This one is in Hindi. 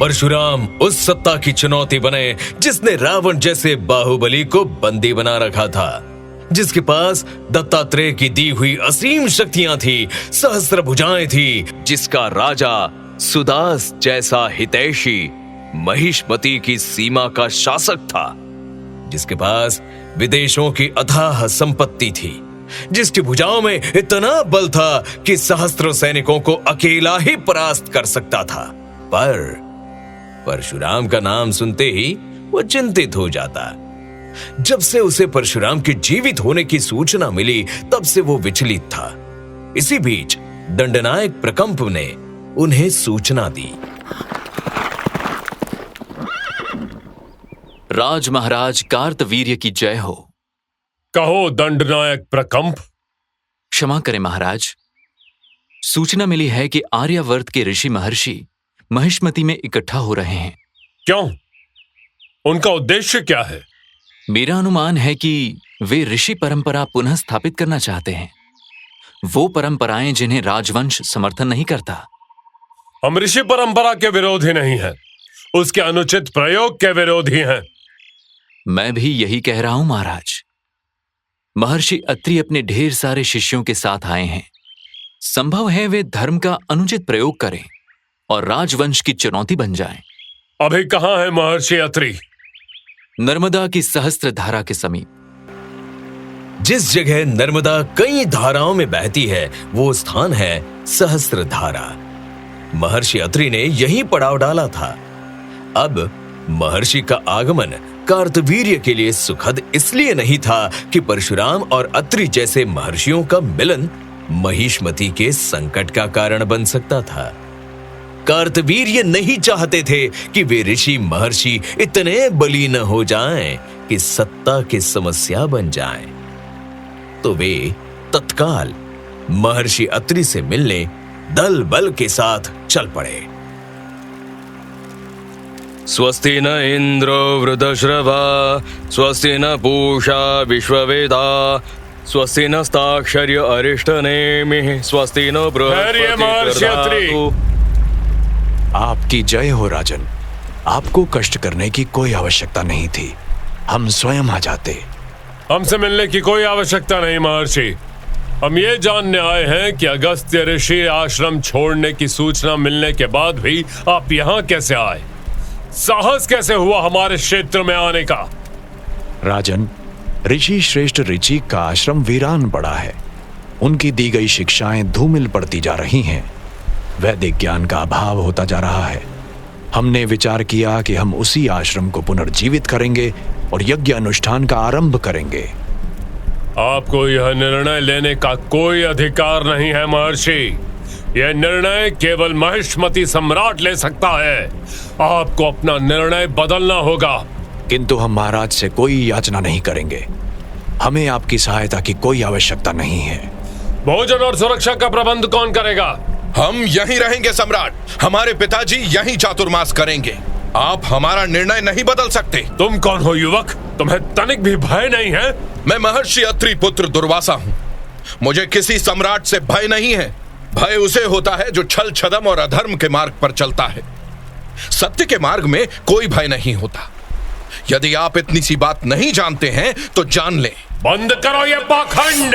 परशुराम उस सत्ता की चुनौती बने जिसने रावण जैसे बाहुबली को बंदी बना रखा था, जिसके पास दत्तात्रेय की दी हुई असीम शक्तियां थी, सहस्त्र भुजाएं थी, जिसका राजा सुदास जैसा हितैषी महिष्मति की सीमा का शासक था, जिसके पास विदेशों की अथाह संपत्ति थी, जिसकी भुजाओं में इतना बल था कि सहस्त्रों सैनिकों को अकेला ही परास्त कर सकता था। पर परशुराम का नाम सुनते ही वो चिंतित हो जाता। जब से उसे परशुराम के जीवित होने की सूचना मिली, तब से वो विचलित था। इसी बीच दंडनायक प्रकंप ने उन्हें सूचना दी। राज महाराज कार्तवीर्य की जय हो। कहो दंडनायक प्रकंप। क्षमा करें महाराज, सूचना मिली है कि आर्यावर्त के ऋषि महर्षि महिष्मति में इकट्ठा हो रहे हैं। क्यों? उनका उद्देश्य क्या है? मेरा अनुमान है कि वे ऋषि परंपरा पुनः स्थापित करना चाहते हैं, वो परंपराएं जिन्हें राजवंश समर्थन नहीं करता। हम ऋषि परंपरा के विरोधी नहीं हैं, उसके अनुचित प्रयोग के विरोधी हैं। मैं भी यही कह रहा हूं महाराज। महर्षि अत्रि अपने ढेर सारे शिष्यों के साथ आए हैं। संभव है वे धर्म का अनुचित प्रयोग करें और राजवंश की चुनौती बन जाएं। अभी कहां है महर्षि अत्रि? नर्मदा की सहस्त्र धारा के समीप। जिस जगह नर्मदा कई धाराओं में बहती है, वो स्थान है सहस्त्र धारा। महर्षि अत्रि ने यही पड़ाव डाला था। अब महर्षि का आगमन कार्तवीर्य के लिए सुखद इसलिए नहीं था कि परशुराम और अत्रि जैसे महर्षियों का मिलन महिष्मति के संकट का कारण बन सकता था। कार्तवीर्य नहीं चाहते थे कि वे ऋषि महर्षि इतने बलीन हो जाएं कि सत्ता की समस्या बन जाएं। तो वे तत्काल महर्षि अत्रि से मिलने दल बल के साथ चल पड़े। स्वस्ति न इंद्रो वृद्धश्रवा, स्वस्ति न पूषा विश्ववेदा, स्वस्ति नस्ताक्षर्य अरिष्टनेमिः, स्वस्ति न बृहस्पतिर्दधातु। आपकी जय हो राजन। आपको कष्ट करने की कोई आवश्यकता नहीं थी, हम स्वयं आ जाते। हमसे मिलने की कोई आवश्यकता नहीं महर्षि। हम ये जानने आए हैं कि अगस्त्य ऋषि आश्रम छोड़ने की सूचना मिलने के बाद भी आप यहाँ कैसे आए? साहस कैसे हुआ हमारे क्षेत्र में आने का? राजन, ऋषि श्रेष्ठ ऋषि का आश्रम वीरान पड़ा है। उनकी दी गई शिक्षाएं धूमिल पड़ती जा रही हैं। वैदिक ज्ञान का अभाव होता जा रहा है। हमने विचार किया कि हम उसी आश्रम को पुनर्जीवित करेंगे और यज्ञ अनुष्ठान का आरंभ करेंगे। आपको यह निर्णय लेने का कोई अधिकार नहीं है महर्षि। यह निर्णय केवल महिष्मति सम्राट ले सकता है। आपको अपना निर्णय बदलना होगा। किंतु हम महाराज से कोई याचना नहीं करेंगे। हमें आपकी सहायता की कोई आवश्यकता नहीं है। भोजन और सुरक्षा का प्रबंध कौन करेगा? हम यहीं रहेंगे सम्राट। हमारे पिताजी यहीं चातुर्मास करेंगे। आप हमारा निर्णय नहीं बदल सकते। तुम कौन हो युवक? तुम्हें तनिक भी भय नहीं है? मैं महर्षि अत्रि पुत्र दुर्वासा हूँ। मुझे किसी सम्राट से भय नहीं है। भय उसे होता है जो छल छदम और अधर्म के मार्ग पर चलता है। सत्य के मार्ग में कोई भय नहीं होता। यदि आप इतनी सी बात नहीं जानते हैं तो जान लें। बंद करो ये पाखंड।